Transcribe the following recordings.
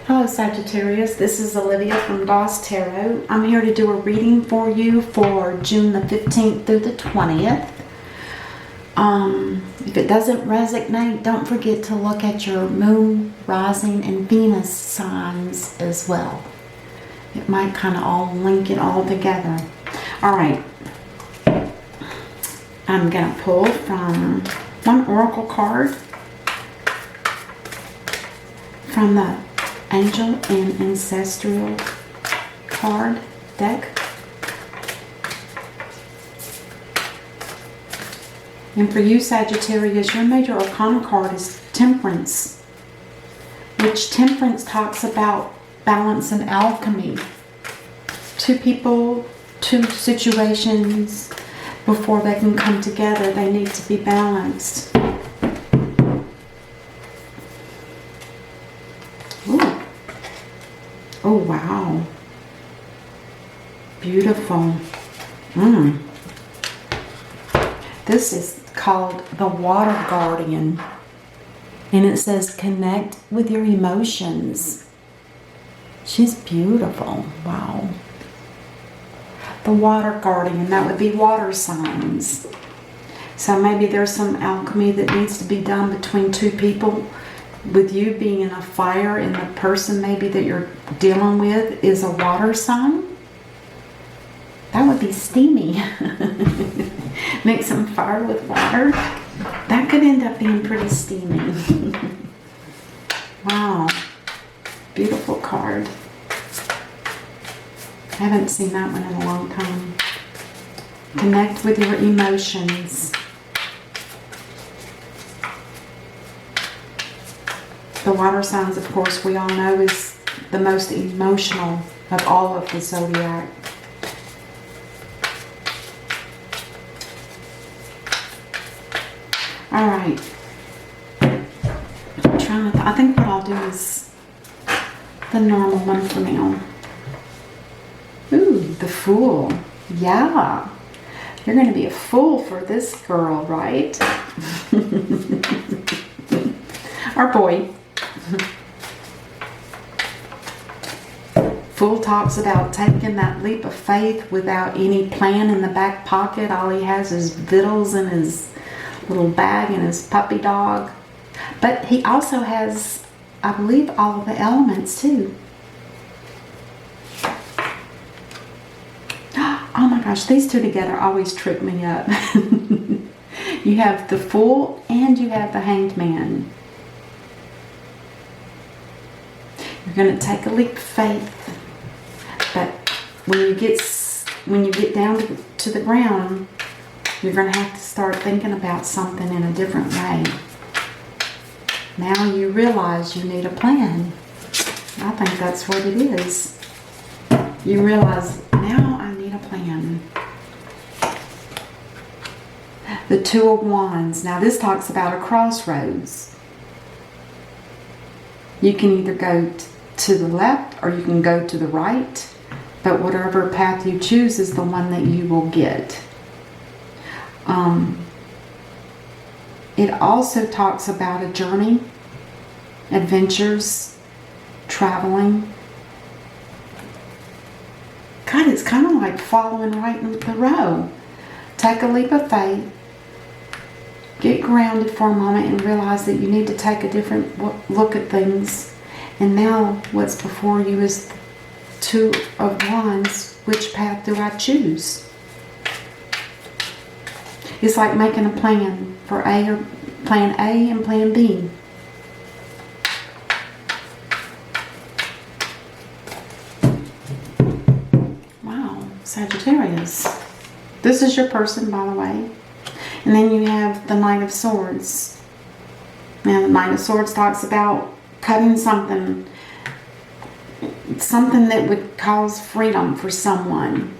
Hello Sagittarius, this is Olivia from Boss Tarot. I'm here to do a reading for you for June the 15th through the 20th. If it doesn't resonate, don't forget to look at your Moon, Rising, and Venus signs as well. It might kind of all link it all together. Alright, I'm going to pull from one oracle card from the Angel and Ancestral card deck. And for you Sagittarius, your major arcana card is Temperance, which Temperance talks about balance and alchemy. Two people, two situations, before they can come together, they need to be balanced. Oh, wow. Beautiful. This is called the Water Guardian. And it says, connect with your emotions. She's beautiful. Wow. The Water Guardian, that would be water signs. So maybe there's some alchemy that needs to be done between two people, with you being in a fire and the person maybe that you're dealing with is a water sign. That would be steamy. Make some fire with water. That could end up being pretty steamy. Wow. Beautiful card. I haven't seen that one in a long time. Connect with your emotions. The water signs, of course, we all know is the most emotional of all of the zodiac. All right. I'm trying to. I think what I'll do is the normal one for now. Ooh, the Fool. Yeah. You're going to be a fool for this girl, right? Or boy. Fool talks about taking that leap of faith without any plan in the back pocket. All he has is victuals in his little bag and his puppy dog. But he also has, I believe, all of the elements too. Oh my gosh, these two together always trip me up. You have the Fool and you have the Hanged Man. You're going to take a leap of faith, but when you get down to the ground, you're going to have to start thinking about something in a different way. Now you realize you need a plan. I think that's what it is. You realize, now I need a plan. The Two of Wands. Now this talks about a crossroads. You can either go to the left or you can go to the right, but whatever path you choose is the one that you will get. It also talks about a journey, adventures, traveling. God, it's kind of like following right in the row. Take a leap of faith, get grounded for a moment and realize that you need to take a different look at things. And now what's before you is Two of Wands. Which path do I choose? It's like making a plan for plan A and plan B. Wow, Sagittarius. This is your person, by the way. And then you have the Knight of Swords. Now the Knight of Swords talks about cutting something that would cause freedom for someone.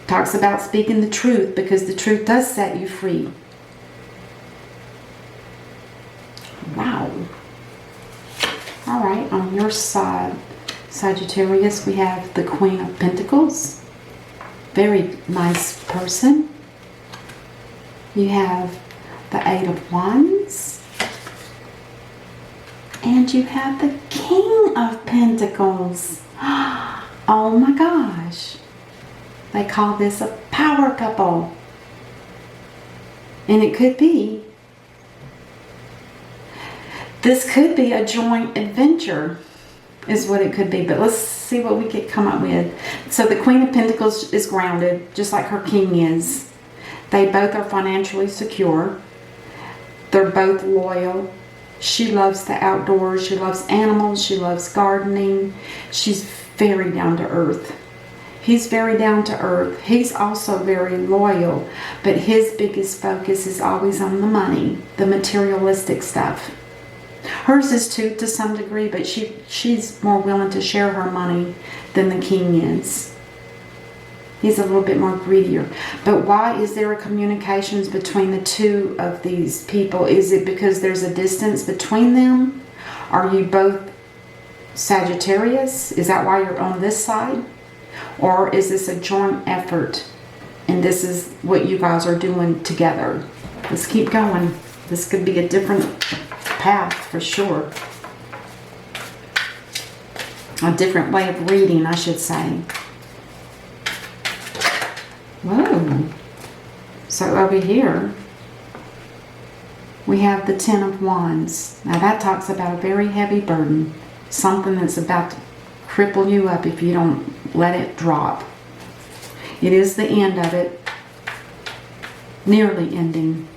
Talks about speaking the truth, because the truth does set you free. Wow. All right, on your side, Sagittarius, we have the Queen of Pentacles. Very nice person. You have the Eight of Wands. And you have the King of Pentacles. Oh my gosh. They call this a power couple. And it could be. This could be a joint adventure, is what it could be. But let's see what we could come up with. So the Queen of Pentacles is grounded, just like her King is. They both are financially secure. They're both loyal. She loves the outdoors. She loves animals. She loves gardening. She's very down to earth. He's very down to earth. He's also very loyal, but his biggest focus is always on the money, the materialistic stuff. Hers is too, to some degree, but she's more willing to share her money than the King is. He's a little bit more greedier. But why is there a communications between the two of these people? Is it because there's a distance between them? Are you both Sagittarius? Is that why you're on this side? Or is this a joint effort and this is what you guys are doing together? Let's keep going. This could be a different path for sure. A different way of reading, I should say. Whoa. So over here, we have the Ten of Wands. Now that talks about a very heavy burden. Something that's about to cripple you up if you don't let it drop. It is the end of it. Nearly ending.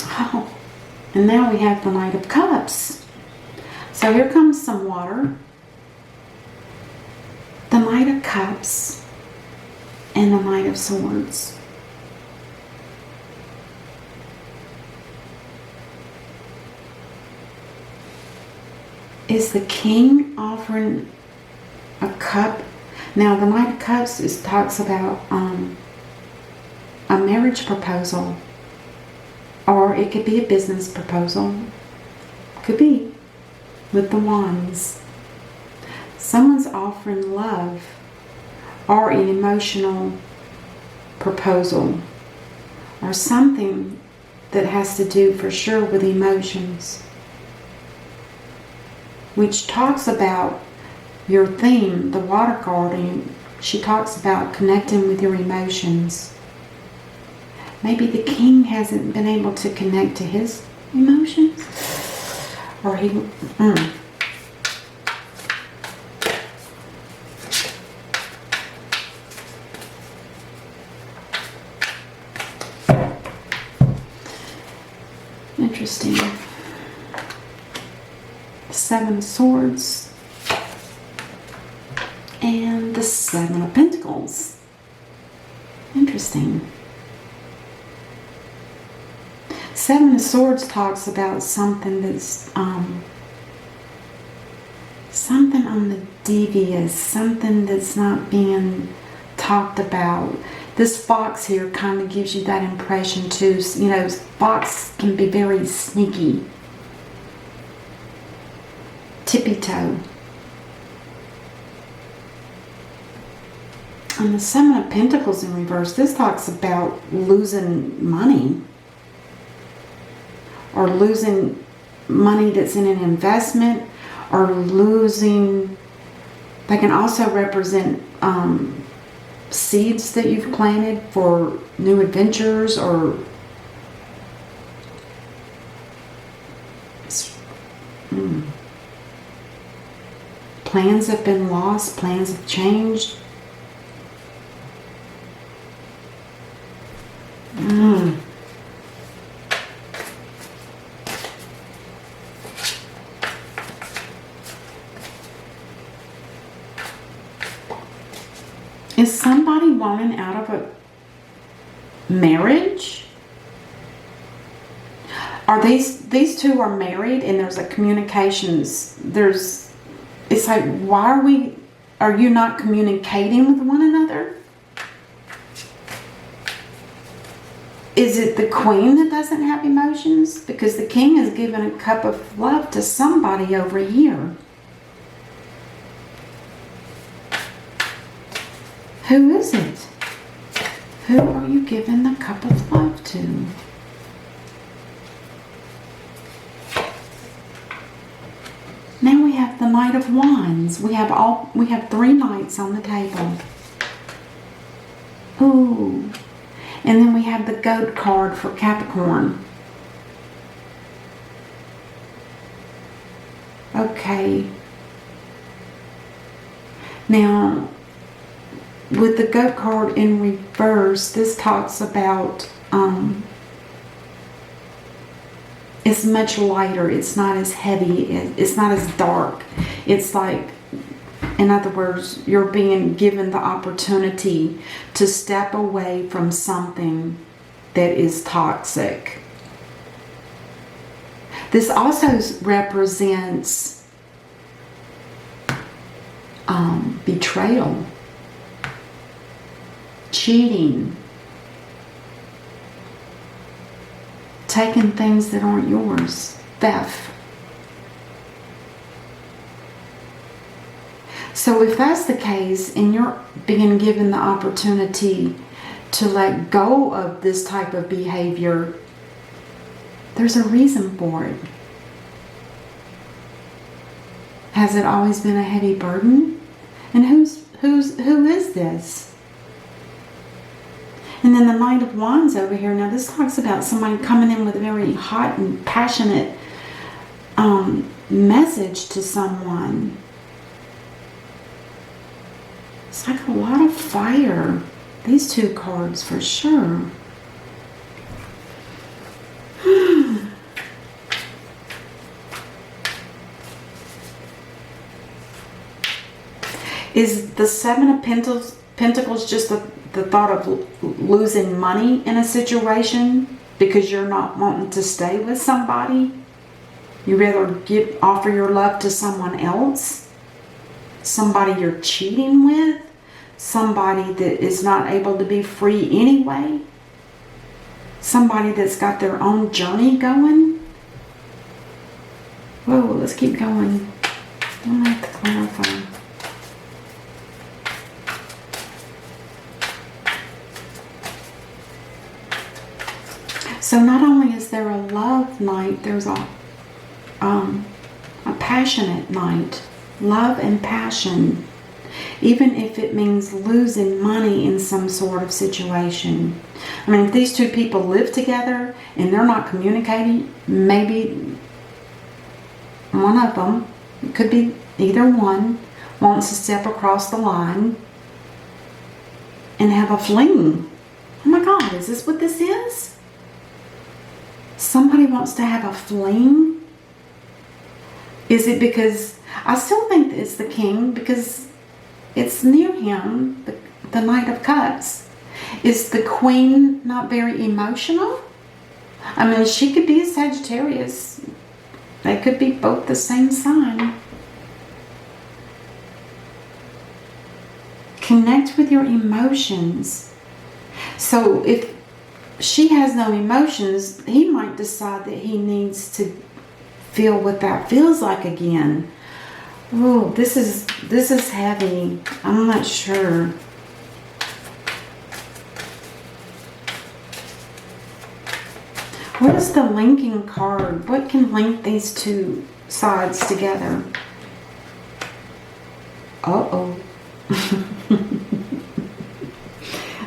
Oh, and now we have the Knight of Cups. So here comes some water. The Knight of Cups and the Knight of Swords. Is the King offering a cup? Now the Knight of Cups talks about a marriage proposal, or it could be a business proposal. Could be with the Wands. Someone's offering love or an emotional proposal or something that has to do for sure with emotions, which talks about your theme, the water guardian. She talks about connecting with your emotions. Maybe the King hasn't been able to connect to his emotions, or he Interesting. Seven of Swords and the Seven of Pentacles. Interesting. Seven of Swords talks about something that's something on the devious, something that's not being talked about. This fox here kind of gives you that impression too. You know, fox can be very sneaky. Tippy-toe. And the Seven of Pentacles in reverse, this talks about losing money. Or losing money that's in an investment. Or losing, they can also represent seeds that you've planted for new adventures, or plans have been lost, plans have changed. Is somebody wanting out of a marriage? Are these two are married and there's a communications, it's like, why are you not communicating with one another? Is it the Queen that doesn't have emotions? Because the King has given a cup of love to somebody over here. Who is it? Who are you giving the cup of love to? Now we have the Knight of Wands. We have 3 knights on the table. Ooh. And then we have the Goat card for Capricorn. Okay. Now, with the Goat card in reverse, this talks about it's much lighter. It's not as heavy. It's not as dark. It's like, in other words, you're being given the opportunity to step away from something that is toxic. This also represents betrayal, cheating, taking things that aren't yours, theft. So if that's the case and you're being given the opportunity to let go of this type of behavior, there's a reason for it. Has it always been a heavy burden? And who is this? And then the Knight of Wands over here. Now this talks about somebody coming in with a very hot and passionate message to someone. It's like a lot of fire. These 2 cards for sure. Is the 7 of Pentacles just the thought of losing money in a situation because you're not wanting to stay with somebody? You rather offer your love to someone else? Somebody you're cheating with? Somebody that is not able to be free anyway? Somebody that's got their own journey going? Whoa, let's keep going. I have to clarify. So not only is there a love knight, there's a passionate knight. Love and passion. Even if it means losing money in some sort of situation. I mean, if these 2 people live together and they're not communicating, maybe one of them, it could be either one, wants to step across the line and have a fling. Oh my God, is this what this is? Somebody wants to have a fling? Is it because, I still think it's the King because it's near him, the Knight of Cups. Is the Queen not very emotional? I mean, she could be a Sagittarius. They could be both the same sign. Connect with your emotions. So if she has no emotions, he might decide that he needs to feel what that feels like again. Oh, this is heavy. I'm not sure. What is the linking card? What can link these 2 sides together? Uh-oh.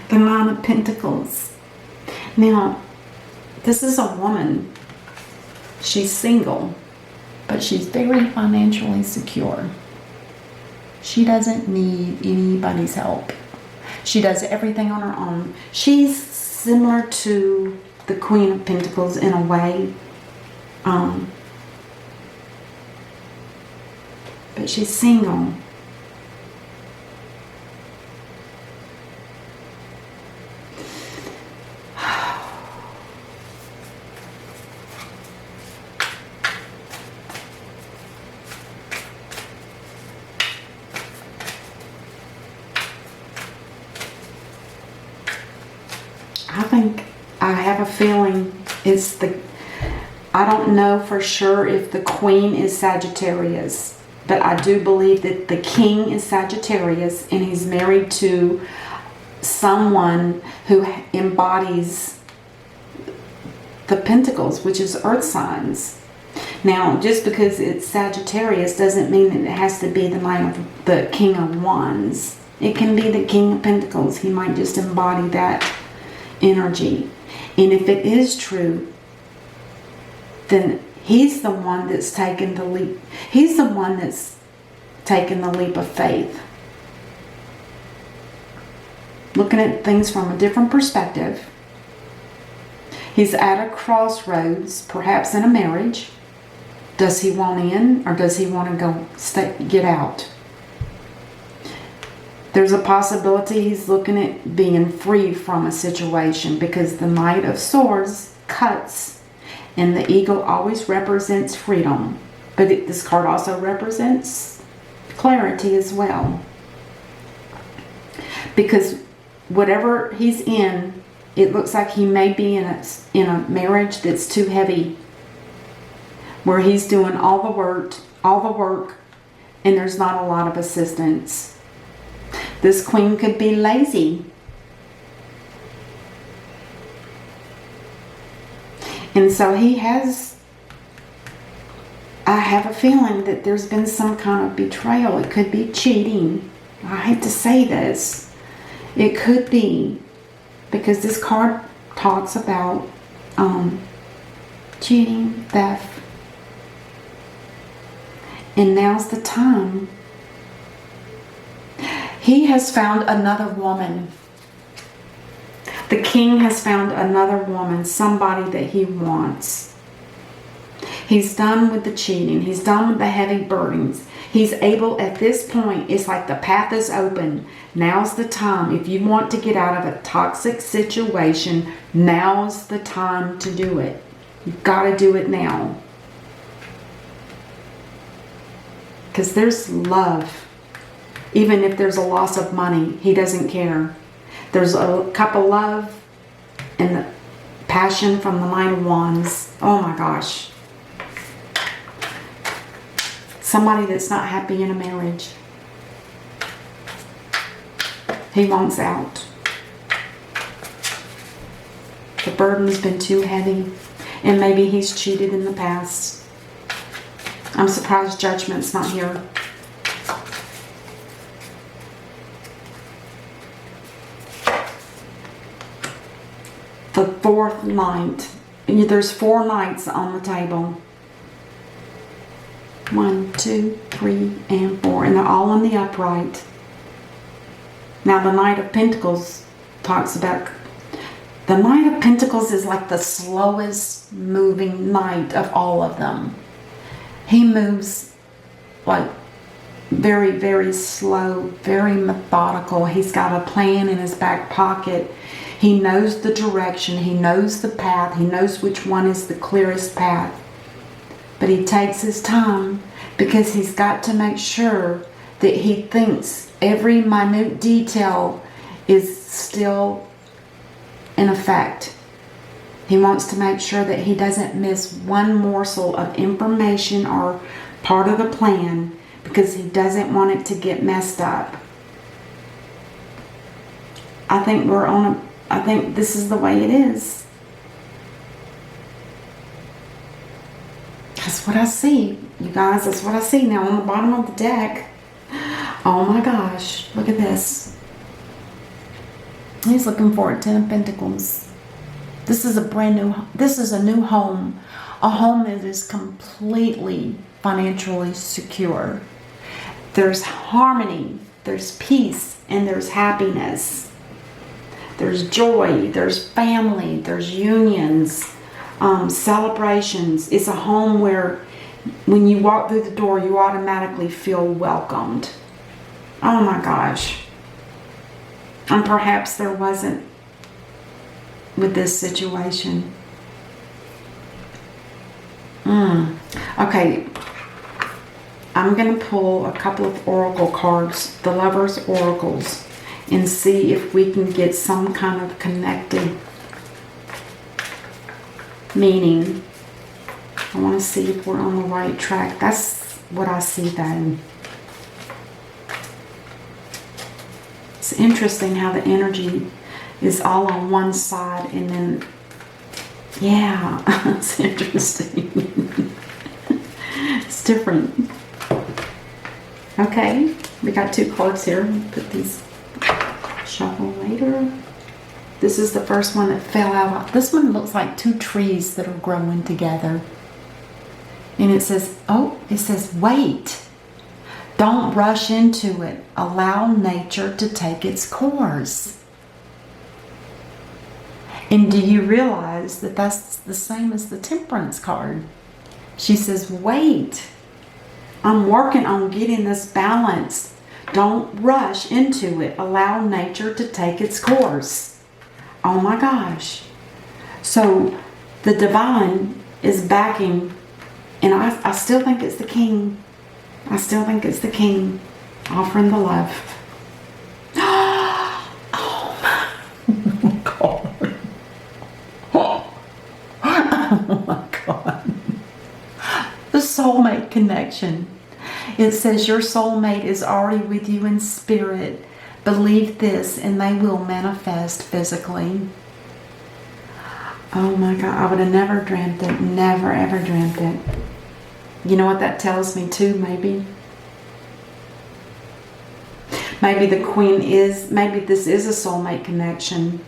The Nine of Pentacles. Now, this is a woman. She's single, but she's very financially secure. She doesn't need anybody's help. She does everything on her own. She's similar to the Queen of Pentacles in a way. But she's single. I have a feeling it's I don't know for sure if the Queen is Sagittarius, but I do believe that the King is Sagittarius and he's married to someone who embodies the Pentacles, which is earth signs. Now, just because it's Sagittarius doesn't mean that it has to be the King of Wands. It can be the King of Pentacles. He might just embody that energy. And if it is true, then he's the one that's taken the leap. He's the one that's taken the leap of faith. Looking at things from a different perspective. He's at a crossroads, perhaps in a marriage. Does he want in, or does he want to get out? There's a possibility he's looking at being free from a situation, because the Knight of Swords cuts, and the eagle always represents freedom. But this card also represents clarity as well. Because whatever he's in, it looks like he may be in a marriage that's too heavy, where he's doing all the work, and there's not a lot of assistance. This queen could be lazy. And so I have a feeling that there's been some kind of betrayal. It could be cheating. I hate to say this. It could be, because this card talks about cheating, theft. And now's the time. He has found another woman. The king has found another woman, somebody that he wants. He's done with the cheating. He's done with the heavy burdens. He's able, at this point, it's like the path is open. Now's the time. If you want to get out of a toxic situation, now's the time to do it. You've got to do it now. Because there's love. Even if there's a loss of money, he doesn't care. There's a cup of love and the passion from the Nine of Wands. Oh my gosh. Somebody that's not happy in a marriage. He wants out. The burden's been too heavy. And maybe he's cheated in the past. I'm surprised Judgment's not here. The fourth knight. There's 4 knights on the table. 1, 2, 3, and 4. And they're all in the upright. Now the Knight of Pentacles talks about... The Knight of Pentacles is like the slowest moving knight of all of them. He moves like very, very slow, very methodical. He's got a plan in his back pocket. He knows the direction. He knows the path. He knows which one is the clearest path. But he takes his time, because he's got to make sure that he thinks every minute detail is still in effect. He wants to make sure that he doesn't miss one morsel of information or part of the plan, because he doesn't want it to get messed up. I think this is the way it is. That's what I see, you guys. That's what I see now on the bottom of the deck. Oh my gosh, look at this. He's looking for a 10 of Pentacles. This is a new home. A home that is completely financially secure. There's harmony, there's peace, and there's happiness. There's joy, there's family, there's unions, celebrations. It's a home where when you walk through the door, you automatically feel welcomed. Oh my gosh. And perhaps there wasn't with this situation. Okay. I'm going to pull a couple of oracle cards, the Lover's Oracles, and see if we can get some kind of connected meaning. I want to see if we're on the right track. That's what I see then. It's interesting how the energy is all on one side and then, yeah, it's interesting. It's different. Okay, we got 2 cards here. Put these, shuffle later. This is the first one that fell out. This one looks like 2 trees that are growing together. And it says, oh, it says, wait. Don't rush into it. Allow nature to take its course. And do you realize that that's the same as the Temperance card? She says, wait. I'm working on getting this balance. Don't rush into it. Allow nature to take its course. Oh my gosh. So the divine is backing, and I still think it's the king. I still think it's the king offering the love. Oh my God. Oh my God. The soulmate connection. It says your soulmate is already with you in spirit. Believe this and they will manifest physically. Oh my God, I would have never dreamt it. Never ever dreamt it. You know what that tells me too, maybe? Maybe the Queen is, maybe this is a soulmate connection.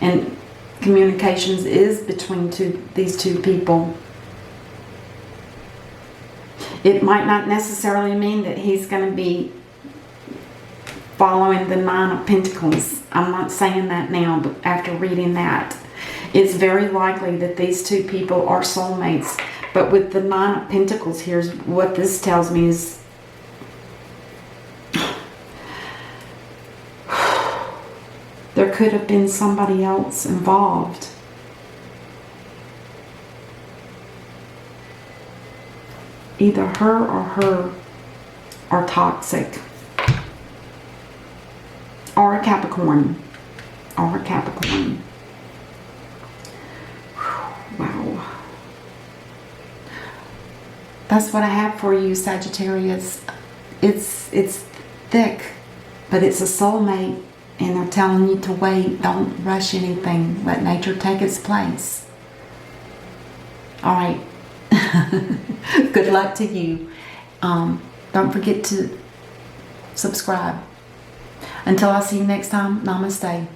And communications is between these two people. It might not necessarily mean that he's going to be following the Nine of Pentacles. I'm not saying that now, but after reading that, it's very likely that these 2 people are soulmates. But with the Nine of Pentacles, here's what this tells me is there could have been somebody else involved. Either her are toxic. Or a Capricorn. Or a Capricorn. Wow. That's what I have for you, Sagittarius. It's thick, but it's a soulmate, and they're telling you to wait. Don't rush anything. Let nature take its place. All right. Good luck to you. Don't forget to subscribe. Until I see you next time, namaste.